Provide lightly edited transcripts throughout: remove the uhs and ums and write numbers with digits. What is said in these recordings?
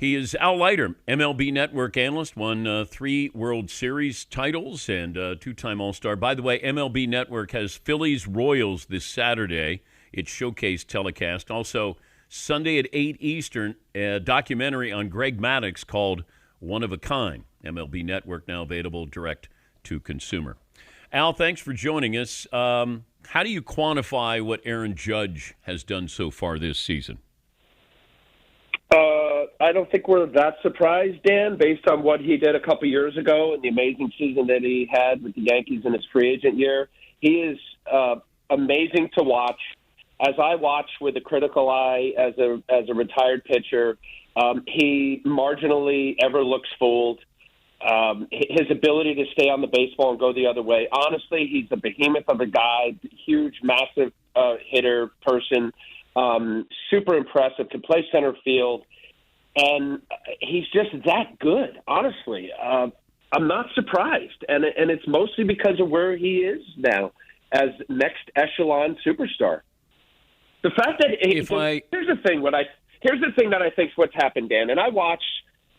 He is Al Leiter, MLB Network analyst, won 3 World Series titles and 2-time All-Star. By the way, MLB Network has Phillies-Royals this Saturday. It's showcase telecast. Also, Sunday at 8 Eastern, a documentary on Greg Maddux called One of a Kind. MLB Network now available direct to consumer. Al, thanks for joining us. How do you quantify what Aaron Judge has done so far this season? I don't think we're that surprised, Dan, based on what he did a couple years ago and the amazing season that he had with the Yankees in his free agent year. He is amazing to watch. As I watch with a critical eye as a retired pitcher, he marginally ever looks fooled. His ability to stay on the baseball and go the other way. Honestly, he's a behemoth of a guy, huge, massive hitter person, super impressive, can play center field. And he's just that good, honestly. I'm not surprised, and it's mostly because of where he is now as next echelon superstar. The fact that here's the thing that I think is what's happened, Dan. And I watched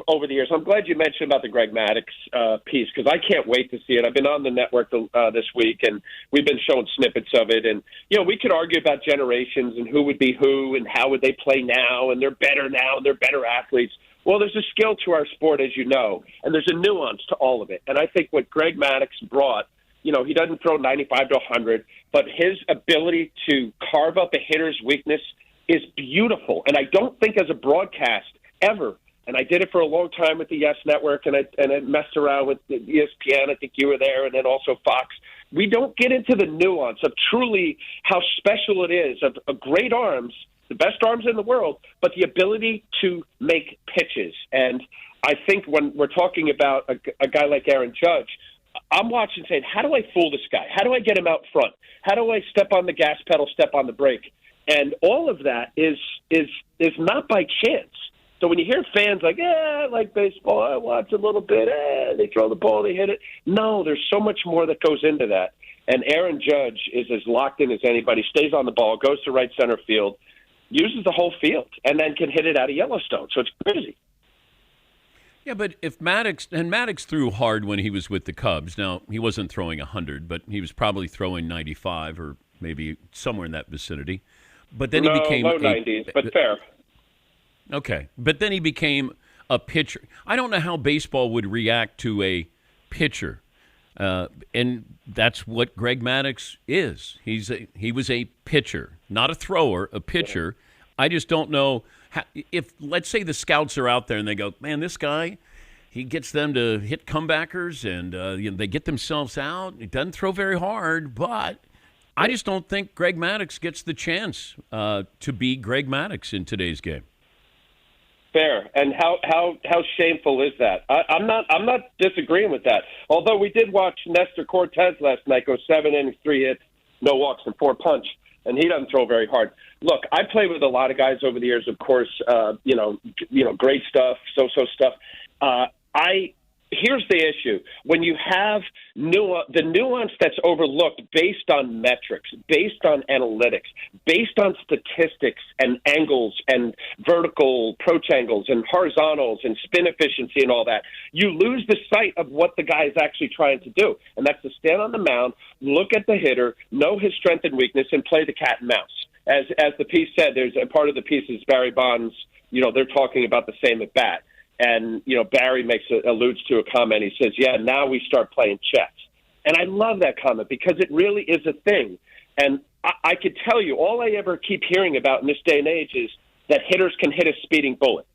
over the years. I'm glad you mentioned about the Greg Maddux piece because I can't wait to see it. I've been on the network this week, and we've been showing snippets of it. And, we could argue about generations and who would be who and how would they play now, and they're better now, and they're better athletes. Well, there's a skill to our sport, as you know, and there's a nuance to all of it. And I think what Greg Maddux brought, he doesn't throw 95 to 100, but his ability to carve up a hitter's weakness is beautiful. And I don't think as a broadcast ever, and I did it for a long time with the Yes Network, and I messed around with the ESPN. I think you were there, and then also Fox. We don't get into the nuance of truly how special it is of great arms, the best arms in the world, but the ability to make pitches. And I think when we're talking about a guy like Aaron Judge, I'm watching saying, how do I fool this guy? How do I get him out front? How do I step on the gas pedal, step on the brake? And all of that is not by chance. So when you hear fans like, I like baseball, I watch a little bit, they throw the ball, they hit it. No, there's so much more that goes into that. And Aaron Judge is as locked in as anybody, stays on the ball, goes to right center field, uses the whole field, and then can hit it out of Yellowstone. So it's crazy. Yeah, but if Maddux threw hard when he was with the Cubs. Now, he wasn't throwing 100, but he was probably throwing 95 or maybe somewhere in that vicinity. But then he became low 90s, but fair. Okay, but then he became a pitcher. I don't know how baseball would react to a pitcher, and that's what Greg Maddux is. He was a pitcher, not a thrower, a pitcher. I just don't know if, let's say, the scouts are out there and they go, man, this guy, he gets them to hit comebackers and they get themselves out. He doesn't throw very hard, but I just don't think Greg Maddux gets the chance to be Greg Maddux in today's game. Fair. And how shameful is that? I'm not disagreeing with that. Although we did watch Nestor Cortez last night go 7 innings, 3 hits, no walks, and 4 punch, and he doesn't throw very hard. Look, I played with a lot of guys over the years. Of course, great stuff, so-so stuff. Here's the issue. When you have the nuance that's overlooked based on metrics, based on analytics, based on statistics and angles and vertical approach angles and horizontals and spin efficiency and all that, you lose the sight of what the guy is actually trying to do. And that's to stand on the mound, look at the hitter, know his strength and weakness, and play the cat and mouse. As the piece said, there's a part of the piece is Barry Bonds, they're talking about the same at bat. And, Barry alludes to a comment. He says, now we start playing chess. And I love that comment because it really is a thing. And I could tell you, all I ever keep hearing about in this day and age is that hitters can hit a speeding bullet.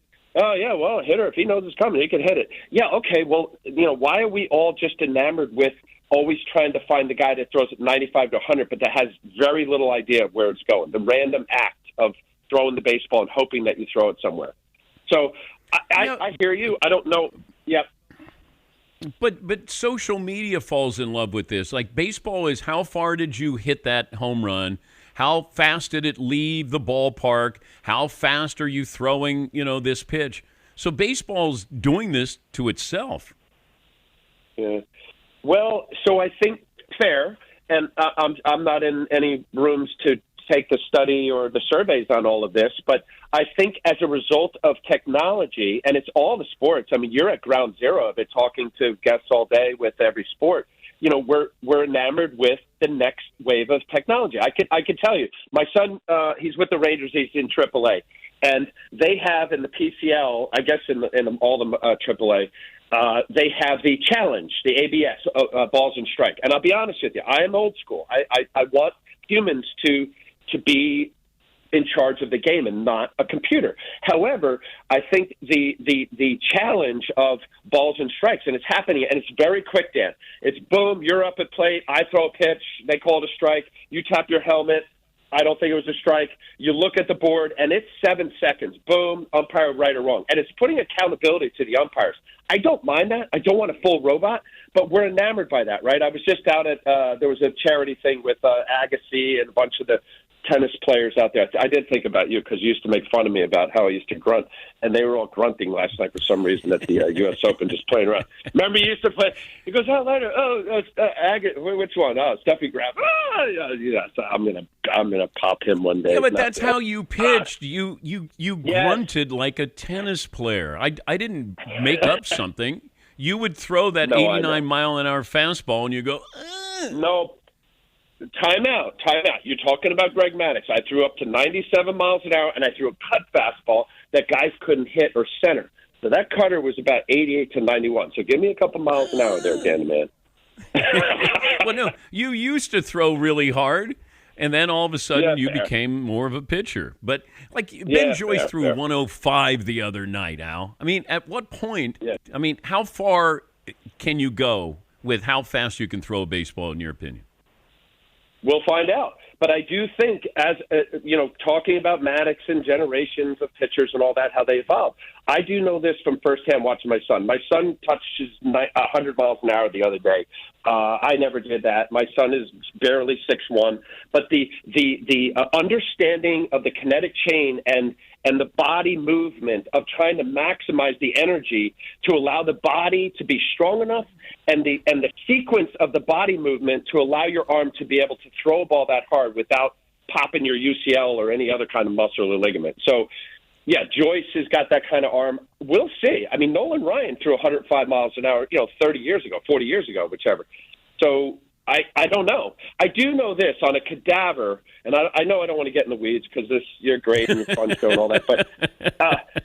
Oh, yeah, well, a hitter, if he knows it's coming, he can hit it. Yeah, okay, well, why are we all just enamored with always trying to find the guy that throws it 95 to 100, but that has very little idea of where it's going, the random act of throwing the baseball and hoping that you throw it somewhere. So I hear you. I don't know. Yep. But social media falls in love with this. Like, baseball is how far did you hit that home run? How fast did it leave the ballpark? How fast are you throwing, this pitch? So baseball's doing this to itself. Yeah. Well, so I think fair, and I'm not in any rooms to take the study or the surveys on all of this, but I think as a result of technology, and it's all the sports. I mean, you're at ground zero of it, talking to guests all day with every sport. We're enamored with the next wave of technology. I could tell you, my son, he's with the Rangers. He's in AAA, and they have in the PCL, I guess in all the AAA, they have the challenge, the ABS, balls and strike. And I'll be honest with you, I am old school. I want humans to be in charge of the game and not a computer. However, I think the challenge of balls and strikes, and it's happening, and it's very quick, Dan. It's boom, you're up at plate, I throw a pitch, they call it a strike, you tap your helmet, I don't think it was a strike. You look at the board, and it's 7 seconds. Boom, umpire right or wrong. And it's putting accountability to the umpires. I don't mind that. I don't want a full robot, but we're enamored by that, right? I was just out at there was a charity thing with Agassi and a bunch of the tennis players out there. I did think about you because you used to make fun of me about how I used to grunt, and they were all grunting last night for some reason at the U.S. Open, just playing around. Remember, you used to play. He goes, "Oh, Leiter. Oh, Agassi. Which one? Oh, Steffi Graf. Oh, yeah. So I'm gonna pop him one day." Yeah, but that's how you pitched. You grunted like a tennis player. I didn't make up something. You would throw that 89-mile-an-hour fastball, and you go, ugh. No. Time out. You're talking about Greg Maddux. I threw up to 97 miles an hour, and I threw a cut fastball that guys couldn't hit or center. So that cutter was about 88 to 91. So give me a couple miles an hour there, Dan, man. Well, no, you used to throw really hard, and then all of a sudden you became more of a pitcher. But, like, Ben Joyce threw 105 the other night, Al. I mean, at what point, how far can you go with how fast you can throw a baseball, in your opinion? We'll find out. But I do think, as talking about Maddux and generations of pitchers and all that, how they evolve. I do know this from firsthand watching my son. My son touches 100 miles an hour the other day. I never did that. My son is barely 6'1". But the understanding of the kinetic chain and the body movement of trying to maximize the energy to allow the body to be strong enough and the sequence of the body movement to allow your arm to be able to throw a ball that hard without popping your UCL or any other kind of muscle or ligament. So, yeah, Joyce has got that kind of arm. We'll see. I mean, Nolan Ryan threw 105 miles an hour, 30 years ago, 40 years ago, whichever. So I don't know. I do know this on a cadaver, and I know I don't want to get in the weeds because you're great and fun show and all that, but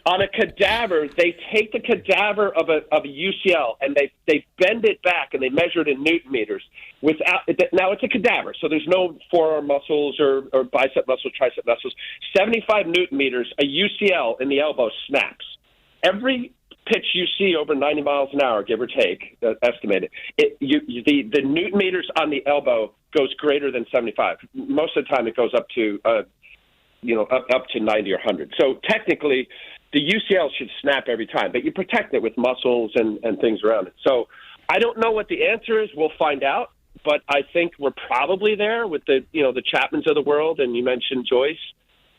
on a cadaver, they take the cadaver of a UCL and they bend it back and they measure it in Newton meters. Now it's a cadaver, so there's no forearm muscles or bicep muscles, tricep muscles. 75 Newton meters, a UCL in the elbow snaps. Every pitch you see over 90 miles an hour, give or take, estimated, the Newton meters on the elbow goes greater than 75. Most of the time, it goes up to up to 90 or 100. So technically, the UCL should snap every time, but you protect it with muscles and things around it. So I don't know what the answer is. We'll find out, but I think we're probably there with the Chapmans of the world, and you mentioned Joyce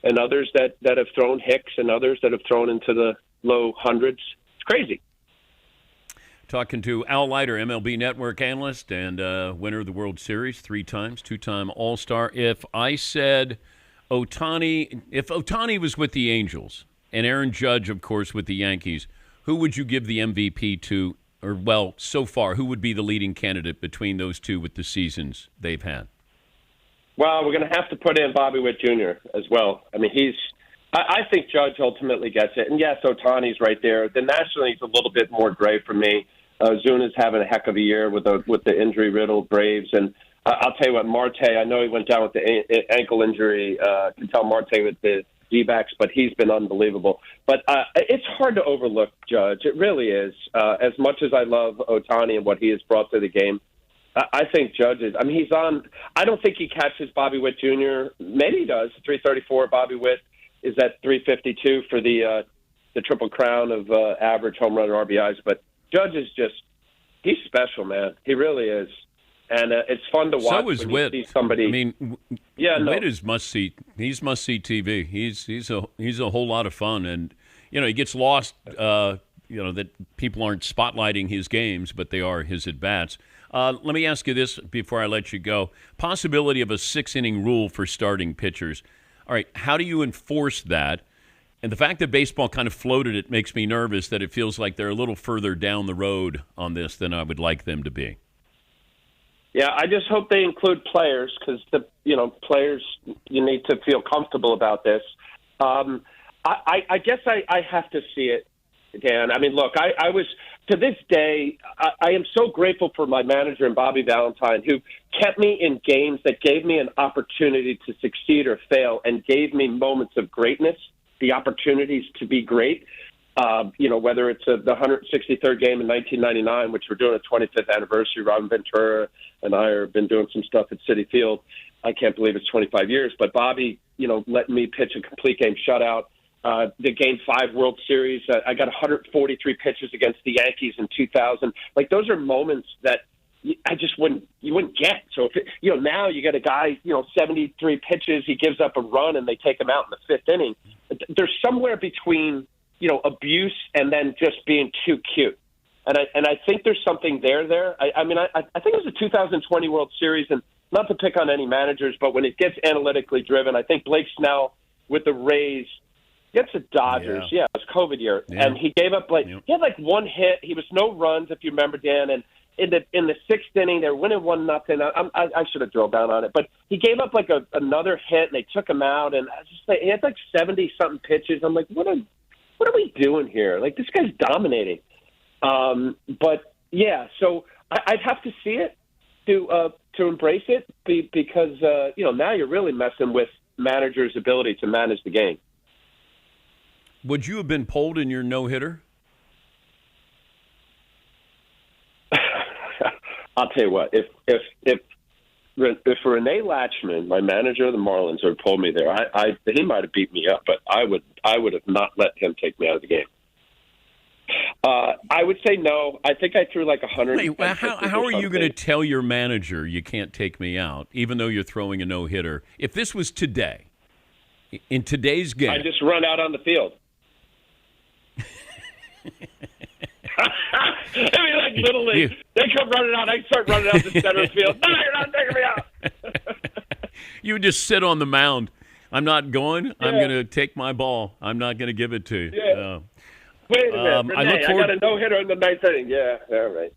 and others that have thrown Hicks and others that have thrown into the low hundreds. Crazy. Talking to Al Leiter, MLB Network analyst and winner of the World Series 3 times, 2-time All-Star. If I said if Ohtani was with the Angels and Aaron Judge, of course, with the Yankees, who would you give the MVP to? Or, well, so far, who would be the leading candidate between those two with the seasons they've had? Well, we're going to have to put in Bobby Witt Jr. as well. I mean, I think Judge ultimately gets it. And, yes, Ohtani's right there. The National League's a little bit more gray for me. Zuna's having a heck of a year with the injury-riddled Braves. And I'll tell you what, Marte, I know he went down with the ankle injury. Can tell Marte with the D-backs, but he's been unbelievable. But it's hard to overlook Judge. It really is. As much as I love Ohtani and what he has brought to the game, I think Judge is. I mean, he's on. I don't think he catches Bobby Witt Jr. Maybe he does. 334. Bobby Witt is at 352 for the Triple Crown of average home run and RBIs. But Judge is he's special, man. He really is. And it's fun to watch. So is when Witt. You see somebody. I mean, Witt is must-see. He's must-see TV. He's a whole lot of fun. And, he gets lost that people aren't spotlighting his games, but they are his at-bats. Let me ask you this before I let you go. Possibility of a 6-inning rule for starting pitchers. All right, how do you enforce that? And the fact that baseball kind of floated it makes me nervous that it feels like they're a little further down the road on this than I would like them to be. Yeah, I just hope they include players because players, you need to feel comfortable about this. I guess I have to see it, Dan. I mean, look, I was to this day, I am so grateful for my manager and Bobby Valentine, who kept me in games that gave me an opportunity to succeed or fail and gave me moments of greatness, the opportunities to be great. Whether it's the 163rd game in 1999, which we're doing a 25th anniversary. Robin Ventura and I have been doing some stuff at Citi Field. I can't believe it's 25 years. But Bobby, let me pitch a complete game shutout. The Game 5 World Series, I got 143 pitches against the Yankees in 2000. Like, those are moments that you wouldn't get. So, now you get a guy, 73 pitches, he gives up a run, and they take him out in the 5th inning. There's somewhere between, abuse and then just being too cute. And I think there's something there. I think it was a 2020 World Series, and not to pick on any managers, but when it gets analytically driven, I think Blake Snell with the Rays gets the Dodgers. Yeah, it was COVID year. Yeah. And he gave up he had one hit. He was no runs, if you remember, Dan, and in the 6th inning, they were winning 1-0. I should have drilled down on it, but he gave up another hit, and they took him out, and he had 70-something pitches. I'm like, what are we doing here? Like, this guy's dominating. But yeah, so I'd have to see it to embrace it because now you're really messing with managers' ability to manage the game. Would you have been pulled in your no-hitter? I'll tell you what. If Renee Latchman, my manager of the Marlins, had pulled me there, he might have beat me up, but I would have not let him take me out of the game. I would say no. I think I threw 100. Wait, how are you going to tell your manager you can't take me out, even though you're throwing a no-hitter? If this was today, in today's game, I just run out on the field. Little league. They come running out. I start running out the center field. No, you're not taking me out. You would just sit on the mound. I'm not going. Yeah. I'm going to take my ball. I'm not going to give it to you. Yeah. Wait a minute, Renee, I got a no-hitter in the 9th inning. Yeah, all right.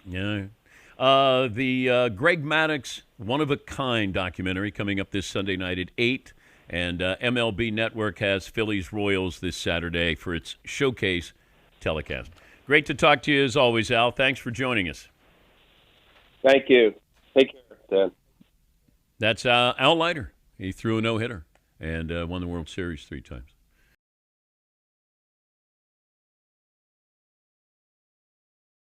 Yeah. The Greg Maddux One-of-a-Kind documentary coming up this Sunday night at 8. And MLB Network has Phillies-Royals this Saturday for its showcase telecast. Great to talk to you as always, Al. Thanks for joining us. Thank you. Take care, Dan. That's Al Leiter. He threw a no-hitter and won the World Series 3 times.